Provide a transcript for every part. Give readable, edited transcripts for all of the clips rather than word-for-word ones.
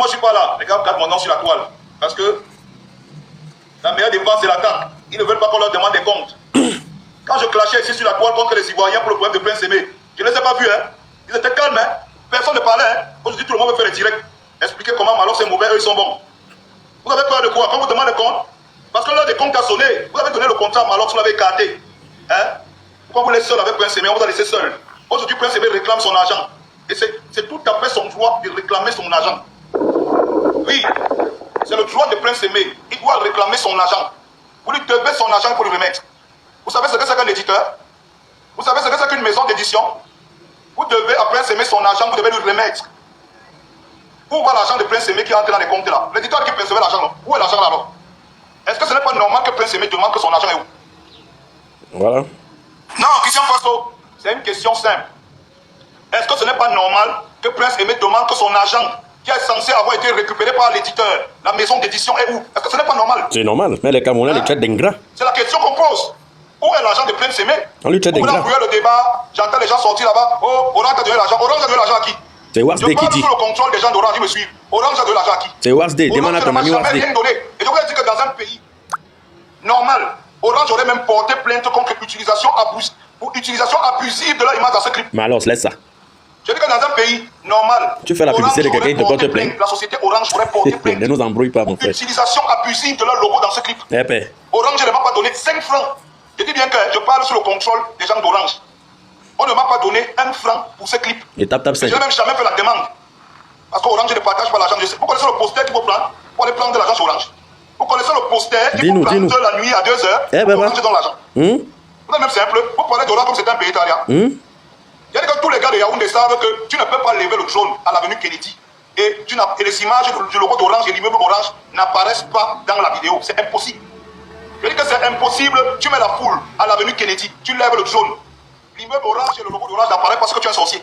moi, je ne suis pas là. Les gars gardent mon nom sur la toile. Parce que la meilleure défense, c'est l'attaque. Ils ne veulent pas qu'on leur demande des comptes. Quand je clashais ici sur la toile contre les Ivoiriens pour le problème de Prince Aimé, je ne les ai pas vus. Hein. Ils étaient calmes. Hein. Personne ne parlait. Hein. Aujourd'hui, tout le monde veut faire les directs. Expliquer comment Malok c'est mauvais, eux ils sont bons. Vous avez peur de quoi? Quand vous demandez des comptes, parce que l'heure des comptes a sonné, vous avez donné le contrat à Malok, vous l'avez écarté. Hein? Pourquoi vous laissez seul avec Prince Aimé? On vous a laissé seul. Aujourd'hui, Prince Aimé réclame son argent. Et c'est tout à fait son droit de réclamer son argent. Oui, c'est le droit de Prince Aimé. Il doit réclamer son argent. Vous lui devez son argent pour lui remettre. Vous savez ce que c'est qu'un éditeur? Vous savez ce que c'est qu'une maison d'édition? Vous devez à Prince Aimé son argent, vous devez lui remettre. Où va l'argent de Prince Aimé qui entre dans les comptes là? L'éditeur qui percevait l'argent, où est l'argent là alors? Est-ce que ce n'est pas normal que Prince Aimé demande que son argent est où? Voilà. Non, Christian Faso, c'est une question simple. Est-ce que ce n'est pas normal que Prince Aimé demande que son argent qui est censé avoir été récupéré par l'éditeur, la maison d'édition est où? Est-ce que ce n'est pas normal? C'est normal, mais les Camerounais les traitent d'ingrats. C'est la question qu'on pose. Où est l'argent de Prince Aimé? On lui traite d'ingrats. Vous le débat, j'entends les gens sortir là-bas. Oh, Orange a donné l'argent. Orange a donné l'argent à qui? C'est Wasday qui dit. Je parle sous le contrôle des gens d'Orange, ils me suivent. Orange a donné l'argent à qui? C'est Wasday, demande à ton ami Wasday. Rien donné. Et je voulais dire que dans un pays normal, Orange aurait même porté plainte contre l'utilisation abusive de leur image dans ce clip. Mais alors, laisse ça. Je dis que dans un pays normal, Tu fais la publicité de quelqu'un qui te porte plainte. La société Orange aurait porté plainte. Ne nous embrouille pas, mon frère. Utilisation abusive de leur logo dans ce clip. Eh ben. Orange ne m'a pas donné 5 francs. Je dis bien que je parle sous le contrôle des gens d'Orange. On ne m'a pas donné 1 franc pour ce clip. Et tape 5. Je n'ai même jamais fait la demande. Parce qu'Orange ne partage pas l'argent. Vous connaissez le poster qu'il faut prendre pour aller prendre de l'argent sur Orange. Vous connaissez le poster qu'il faut prendre la nuit à 2 h pour Orange dans l'argent. Vous êtes même simple. Vous parlez d'Orange comme c'est un pays italien. Il y a que tous les gars de Yaoundé savent que tu ne peux pas lever le drone à l'avenue Kennedy. Et les images du logo d'Orange et l'immeuble Orange n'apparaissent pas dans la vidéo. C'est impossible. Je dis que c'est impossible. Tu mets la foule à l'avenue Kennedy. Tu lèves le drone. L'immeuble Orange et le logo d'Orange n'apparaissent parce que tu es un sorcier.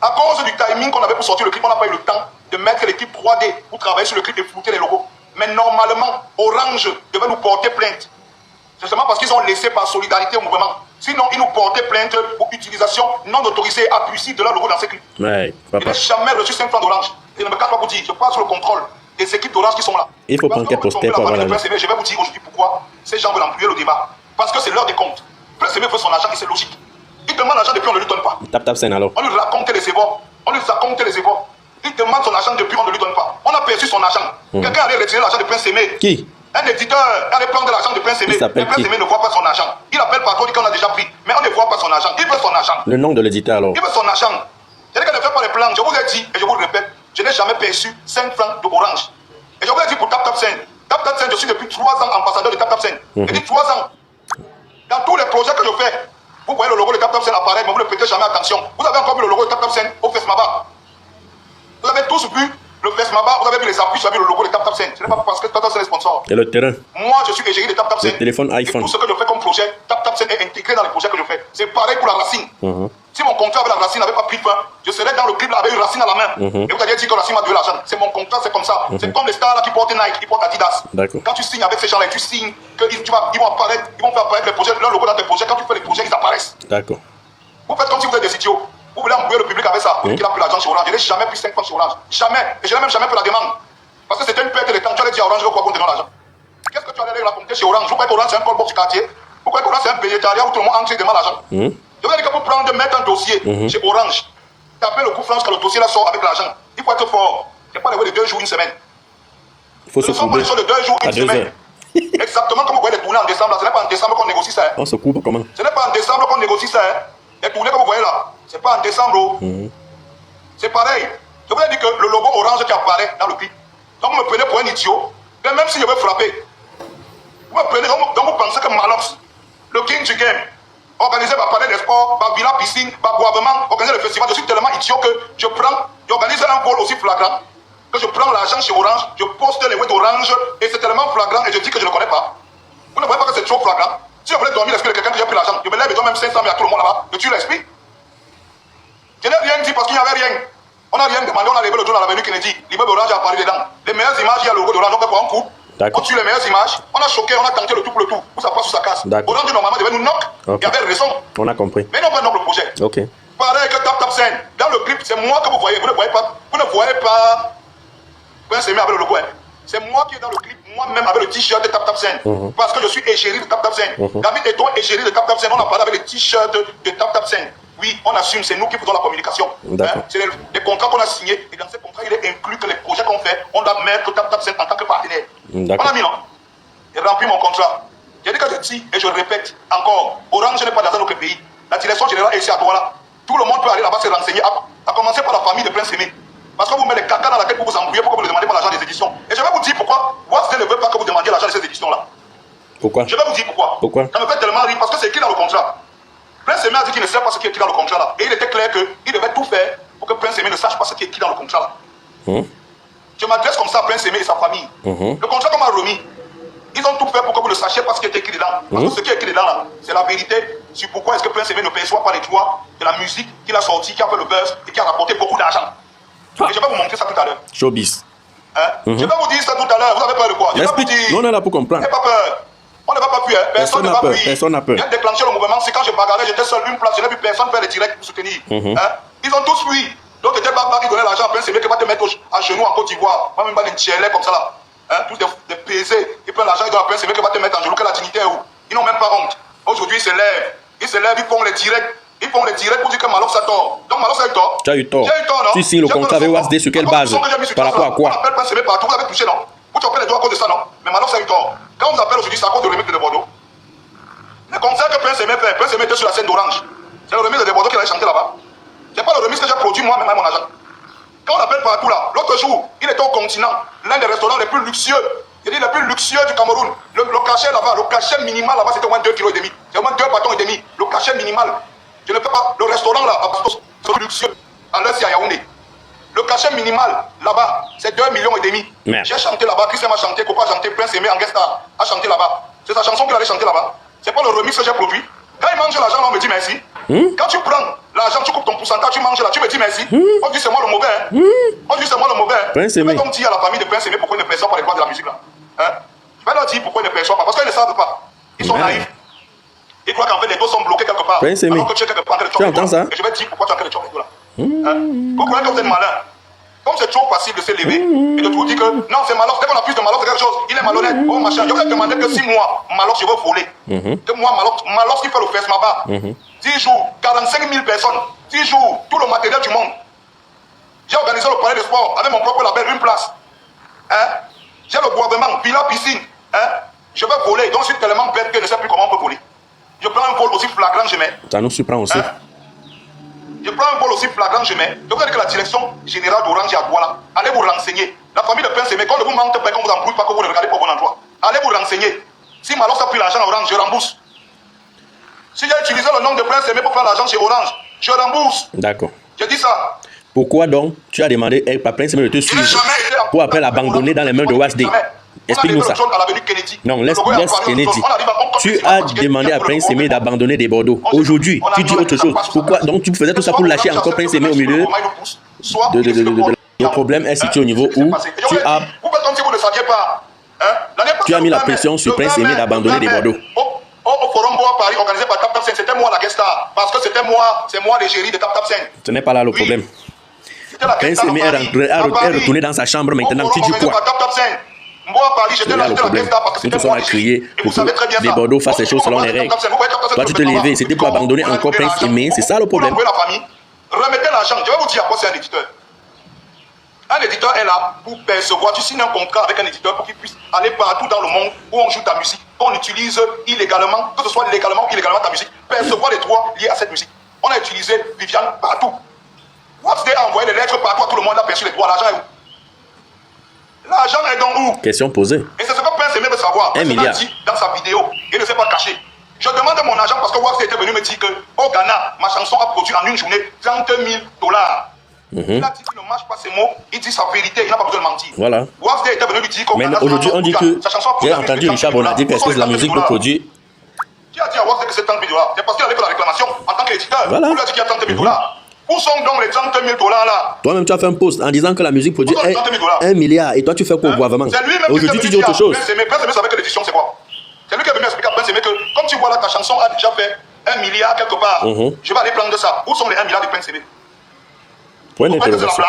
À cause du timing qu'on avait pour sortir le clip, on n'a pas eu le temps de mettre l'équipe 3D pour travailler sur le clip et flouter les logos. Mais normalement, Orange devait nous porter plainte. C'est seulement parce qu'ils ont laissé par solidarité au mouvement. Sinon, ils nous portaient plainte pour utilisation non autorisée et abusive de leur logo dans ces clips. Ouais, papa. Je n'ai jamais reçu 5 francs d'Orange. Je ne me cache pas pour dire. Je passe sur le contrôle des équipes d'Orange qui sont là. Il faut prendre quelques posters pour avoir la Je vais vous dire aujourd'hui pourquoi ces gens veulent employer le débat. Parce que c'est l'heure des comptes. Prince Aimé veut son argent et c'est logique. Il demande l'argent depuis on ne lui donne pas. Tape 5 alors. On lui raconte les évors. On lui raconte les évors. Il demande son argent depuis on ne lui donne pas. On a perçu son argent. Quelqu'un allait retirer l'argent de Prince Aimé. Qui? Un éditeur allait prendre l'argent de Prince Aimé. Mais Prince Aimé ne voit pas son argent. Il appelle patron, dit qu'on a déjà pris. Mais on ne voit pas son argent. Il veut son argent. Le nom de l'éditeur alors. Il veut son argent. Je dis qu'elle ne fait pas les plans. Je vous ai dit, et je vous le répète, je n'ai jamais perçu 5 francs de Orange. Et je vous ai dit pour Tap 5. Tap 5, je suis depuis 3 ans ambassadeur de Tap 5. Je dis 3 ans. Dans tous les projets que je fais, vous voyez le logo de Tap 5 apparaître, mais vous ne prêtez jamais attention. Vous avez encore vu le logo de Tap 5 au FESMABA. Vous avez tous vu le FESMABA, vous avez vu les appuis, vous avez vu le logo de Tap 5. Ce n'est pas parce que Tap 5 est sponsor. Et le terrain. Moi, je suis égérie de Tap 5. Le téléphone iPhone. Et tout ce que je fais comme projet, Tap 5 est intégré dans les projets que je fais. C'est pareil pour la racine. Si mon contrat avec la racine n'avait pas pris fin, je serais dans le clip là avec une racine à la main. Et vous allez dire que la racine m'a donné l'argent. C'est mon contrat, c'est comme ça. C'est comme les stars là qui portent Nike, qui portent Adidas. Quand tu signes avec ces gens-là, tu signes qu'ils vont apparaître, ils vont faire apparaître les projets, leur logo dans tes projets. Quand tu fais les projets, ils apparaissent. D'accord. Vous faites comme si vous êtes des idiots. Vous voulez embrouiller le public avec ça. Vous dites qu'il a pris l'argent chez Orange. Je n'ai jamais pris 5 francs chez Orange. Jamais. Et je n'ai même jamais fait la demande. Parce que c'était une perte de temps. Tu allais dire à Orange, je veux quoi qu'on te donne l'argent. Qu'est-ce que tu allais raconter chez Orange? Vous croyez qu'Orange c'est un callbox du quartier? Vous croyez qu'Orange c'est un végétarien où tout le monde entre et demande l'argent? Je veux dire que pour mettre un dossier chez Orange, taper le coup franc quand le dossier là sort avec l'argent. Il faut être fort. Il n'y a pas de 2 jours, une semaine. Il faut se couper. de 2 jours, une semaine. Exactement comme vous voyez les tournées en décembre. Ce n'est pas en décembre qu'on négocie ça. On se coupe comment? Ce n'est pas en décembre qu'on négocie ça. Les tournées que vous voyez là, ce n'est pas en décembre. C'est pareil. Je vous ai dit que le logo orange qui apparaît dans le clip. Donc vous me prenez pour un idiot. Et même si je veux frapper, vous me prenez, donc vous pensez que Malox, le king du game, organisé par Palais des Sports, par Villa Piscine, par Boisvement, organiser le festival, je suis tellement idiot que j'organise un vol aussi flagrant, que je prends l'argent chez Orange, je poste les web d'Orange, et c'est tellement flagrant, et je dis que je ne connais pas. Vous ne voyez pas que c'est trop flagrant? Si je voulais dormir, est-ce que quelqu'un qui a pris l'argent, je me lève et donne même 500 000 à tout le monde là-bas, je tue l'esprit. Je n'ai rien dit parce qu'il n'y avait rien. On n'a rien demandé, on a levé le drone à l'avenue Kennedy, l'immeuble Orange a apparu dedans. Les meilleures images, il y a le logo d'Orange, on fait pour un coup. On tue les meilleures images, on a choqué, on a tenté le tout pour le tout, où ça passe ou ça casse. Orange normalement devait nous knock, il y avait raison. On a compris. Mais non, pas knock le projet. Ok. Pareil que Tap Tap 5. Dans le clip, c'est moi que vous voyez. Vous ne voyez pas. Vous ne voyez pas. Prince Aimé avec le logo. C'est moi qui est dans le clip, moi-même avec le t-shirt de Tap Tap 5. Parce que je suis égérie de Tap Tap 5. David et toi, égérie de Tap Tap 5. On a parlé avec le t-shirt de Tap Tap 5. Oui, on assume, c'est nous qui faisons la communication. C'est les contrats qu'on a signés. Et dans ces contrats, il est inclus que les projets qu'on fait, on doit mettre Tap Tap 5 en tant que partenaire. On a mis, non? J'ai rempli mon contrat. J'ai dit que je dis et je répète encore, Orange n'est pas dans notre pays. La direction générale est ici à Douala. Tout le monde peut aller là-bas se renseigner, à commencer par la famille de Prince Aimé. Parce que vous mettez les caca dans la tête pour vous embrouiller, pourquoi vous ne demandez pas l'argent des éditions. Et je vais vous dire pourquoi Wasdale ne veut pas que vous demandiez l'argent de ces éditions-là. Pourquoi? Je vais vous dire pourquoi. Pourquoi? Ça me fait tellement rire parce que c'est écrit dans le contrat. Prince Aimé a dit qu'il ne sait pas ce qui est écrit dans le contrat là. Et il était clair qu'il devait tout faire pour que Prince Aimé ne sache pas ce qui est écrit dans le contrat là. Je m'adresse comme ça à Prince Aimé et sa famille. Le contrat qu'on m'a remis, ils ont tout fait pour que vous ne sachiez pas ce qui est écrit dedans. Parce que ce qui est écrit dedans là, c'est la vérité sur pourquoi est-ce que Prince Aimé ne perçoit pas les droits de la musique qu'il a sorti, qui a fait le buzz et qui a rapporté beaucoup d'argent. Et je vais vous montrer ça tout à l'heure. Showbiz. Je vais vous dire ça tout à l'heure. Vous avez peur de quoi? Je vais vous dire. Non, on est là pour comprendre. N'ayez pas peur. On ne va pas fuir. Personne ne va fuir. Personne n'a peur. J'ai déclenché le mouvement. C'est quand je bagarrais, j'étais seul une place. Je n'ai vu personne faire les directs pour soutenir. Ils ont tous fui. Donc, c'était Baba qui donnait l'argent à Prince Aimé qui va te mettre à genoux en Côte d'Ivoire. Moi, même pas des tchélés comme ça là. Tous des pesés. Ils prennent l'argent, ils donnent à Prince Aimé qui va te mettre en genoux. Que la dignité est où? Ils n'ont même pas honte. Aujourd'hui, ils se lèvent. Ils se lèvent, ils font les directs. Ils font les directs pour dire que Malox a tort. Donc Malox a eu tort. Tu as eu tort. J'ai eu tort, non? Tu signes le contrat avec Wasdale sur quelle base? Par rapport à quoi? On appelle Prince Aimé partout, vous avez touché, non? Vous chopez les doigts à cause de ça, non? Mais Malox a eu tort. Quand on vous appelle aujourd'hui, c'est à cause de remix de Bordeaux. Les concerts que Prince Aimé fait, Prince Aimé était sur la scène d'Orange. C'est le remix de Bordeaux qu'il allait chanter là-bas. C'est pas le remix que j'ai produit moi-même à mon agent. Quand on appelle partout là, l'autre jour, il était au continent, l'un des restaurants les plus luxueux. J'ai dit les plus luxueux du Cameroun. Le cachet là-bas, le cachet minimal là-bas, c'était au moins 2,5 kg. C'est au moins 2 bâtons et demi. Le cachet minimal. Je ne peux pas. Le restaurant là, c'est luxueux. À l'heure, c'est à Yaoundé. Le cachet minimal là-bas, c'est 2,5 millions. J'ai chanté là-bas, Christian m'a chanté, Coco a chanté, Prince Aimé en guest star a chanté là-bas. C'est sa chanson qu'il allait chanter là-bas. C'est pas le remix que j'ai produit. Quand il mange l'argent, on me dit merci. Quand tu prends l'argent, tu coupes ton pourcentage, tu manges là, tu me dis merci. On dit c'est moi le mauvais. On dit c'est moi le mauvais. Prince Aimé. Comme dit à la famille de Prince Aimé pourquoi il ne perçoit pas les droits de la musique là. Je vais leur dire pourquoi ils ne perçoivent pas. Parce qu'ils ne savent pas. Ils sont naïfs. Ils croient qu'en fait les dos sont bloqués quelque part. Prince Aimé. Alors que tu es quelque part en train de Tu entends ça? Et je vais te dire pourquoi tu es en train de choper là. Vous croyez que vous êtes malin. Comme c'est trop facile de se lever et de tout dire que non, c'est Malox, dès qu'on a plus de Malox, c'est quelque chose, il est malhonnête, oh machin. Je vais te demander que 6 mois, Malox, je veux voler. Que moi, Malox qui fait le fest là-bas, 10 jours, 45 000 personnes, 10 jours, tout le matériel du monde. J'ai organisé le palais de sport avec mon propre label, une place. J'ai le gouvernement, villa, piscine. Je veux voler, donc je suis tellement bête que je ne sais plus comment on peut voler. Je prends un vol aussi flagrant, je mets. Ça nous surprend aussi. Je prends un vol aussi flagrant, je mets. Je veux dire que la direction générale d'Orange est à Douala. Allez vous renseigner. La famille de Prince Aimé, quand ne vous manque pas, qu'on vous embrouille pas, que vous ne regardez pas au bon endroit. Allez vous renseigner. Si Malox a pris l'argent à Orange, je rembourse. Si j'ai utilisé le nom de Prince Aimé pour faire l'argent chez Orange, je rembourse. D'accord. J'ai dit ça. Pourquoi donc tu as demandé à Prince Aimé de te suivre pour après l'abandonner dans les mains de Wasdale? Explique-nous ça. Non, laisse Kennedy. Tu as demandé à Prince Aimé d'abandonner des Bordeaux. Aujourd'hui, tu dis autre chose. Pourquoi donc tu faisais tout ça pour lâcher encore Prince Aimé au milieu Le problème est situé au niveau où tu as mis la pression sur Prince Aimé d'abandonner des Bordeaux. Au Forum Bois Paris, organisé par Tap Tap 5, c'était moi la guest star. Parce que c'était moi, c'est moi l'égérie de Tap Tap 5. Ce n'est pas là le problème. Prince Aimé est retourné dans sa chambre maintenant. Tu dis quoi? Moi à Paris, j'étais là, le problème. Nous tous on a crié pour que les Bordeaux fassent les choses selon les règles. Toi tu te levais, c'était pour abandonner encore Prince Aimé, c'est ça le problème. Remettez l'argent, je vais vous dire à quoi c'est un éditeur. Un éditeur est là pour percevoir, tu signes un contrat avec un éditeur pour qu'il puisse aller partout dans le monde où on joue ta musique, qu'on utilise illégalement, que ce soit légalement ou illégalement ta musique, percevoir les droits liés à cette musique. On a utilisé Viviane partout. Wasdale a envoyé les lettres partout, tout le monde a perçu les droits, l'argent est où? L'argent est dans où? Question posée. Et c'est ce que Prince Aimé veut savoir. 1 milliard. Dit dans sa vidéo, il ne s'est pas caché. Je demande mon agent parce que Wasdale était venu me dire qu'au Ghana, ma chanson a produit en une journée 30 000 $. Il a dit qu'il ne mâche pas ses mots, il dit sa vérité, il n'a pas besoin de mentir. Voilà. Wasdale était venu lui dire qu'au Mais Ghana, aujourd'hui, on dit que j'ai entendu Richard Bona dire qu'est-ce que la musique peut produire. Qui a dit à Wasdale que c'est 30 000 $? C'est parce qu'il avait fait la réclamation en tant qu'éditeur. Voilà. Il a dit qu'il y a 30 000 $. Où sont donc les 30 000 $ là? Toi-même, tu as fait un post en disant que la musique produit 1 milliard et toi, tu fais quoi au gouvernement? Aujourd'hui, tu dis autre chose. Prince Aimé savait que l'édition, c'est quoi? C'est lui qui est venu expliquer à Prince Aimé que, comme tu vois là, ta chanson a déjà fait 1 milliard quelque part. Je vais aller prendre ça. Où sont les 1 milliard de Prince Aimé? Point d'interrogation.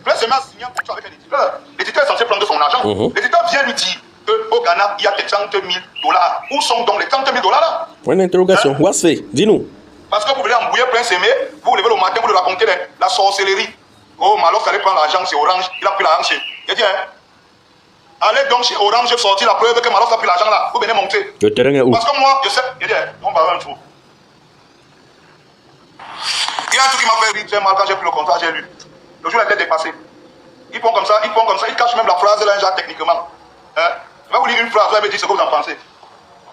Prince Aimé a signé un contrat avec un éditeur. L'éditeur est censé prendre son argent. L'éditeur vient lui dire qu'au Ghana, il y a des 30 000 $. Où sont donc les 30 000 $ là? Point d'interrogation. What's fait? Dis-nous. Parce que vous voulez embrouiller Prince Aimé, vous vous levez le matin, vous lui racontez la sorcellerie. Oh, Malox allait prendre l'argent, c'est Orange, il a pris l'argent chez. Il dit, hein, allez donc chez Orange, sortir la preuve que Malox a pris l'argent là, vous venez monter. Le terrain est où? Parce que moi, je sais, il dit, on va voir un tour. Il y a un truc qui m'a fait rire très mal quand j'ai pris le contrat, j'ai lu. Le jour, il était dépassé. Il prend comme ça, il cache même la phrase là, genre techniquement. Hein? Je vais vous lire une phrase, vous allez me dire ce que vous en pensez.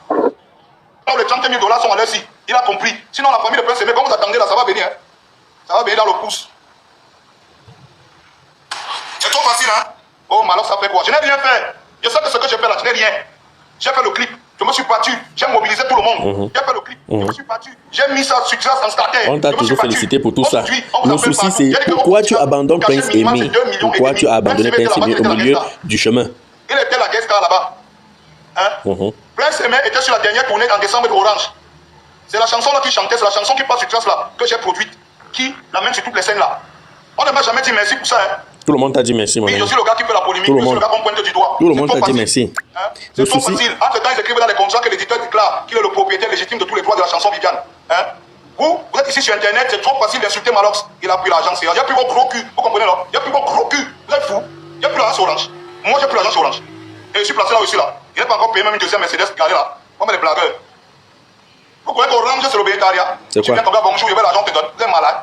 Donc les 30 000 $ sont allés ici, il a compris. Sinon, la famille de Prince Aimé, comme vous attendez là, ça va venir. Hein? Ça va venir dans le pouce. C'est trop facile, hein? Oh, Malox, ça fait quoi? Je n'ai rien fait. Je sais que ce que j'ai fait là, je n'ai rien. J'ai fait le clip, je me suis battu, j'ai mobilisé tout le monde. J'ai fait le clip, je me suis battu, j'ai mis ça sur ça en starter. On t'a toujours félicité pour tout ça. Le souci, c'est pourquoi tu abandonnes Prince Aimé? Pourquoi tu as abandonné Prince Aimé au milieu du chemin? Il était la guest star là-bas. Hein? Prince Aimé était sur la dernière tournée en décembre de Orange. C'est la chanson là qui chantait, c'est la chanson qui passe sur trace là, que j'ai produite, qui l'amène sur toutes les scènes là. On ne m'a jamais dit merci pour ça. Hein? Tout le monde t'a dit merci, mon ami. Oui, je suis le gars qui fait la polémique, je suis le gars qu'on pointe du doigt. Tout le monde t'a dit merci. Hein? C'est trop facile. Entre temps, ils écrivent dans les contrats que l'éditeur déclare qu'il est le propriétaire légitime de tous les droits de la chanson Viviane. Hein? Vous êtes ici sur Internet, c'est trop facile d'insulter Malox. Il a pris l'argent, il n'y a plus vos gros cul. Vous comprenez là? Il n'y a plus vos gros cul. Vous êtes fous. Il n'y a plus l'argent Orange. Moi, j'ai plus l'argent Orange. Et je suis placé là aussi là. Il n'est pas encore payé même une deuxième Mercedes garée là. Comme les blagueurs. Vous connaissez Orange, c'est l'obéitaria. C'est quoi? Tu viens tomber bonjour, il y avait l'argent, te donne. Vous êtes malade.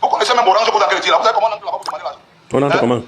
Vous connaissez même Orange, vous avez dit là. Vous savez comment on a l'argent? On entend comment?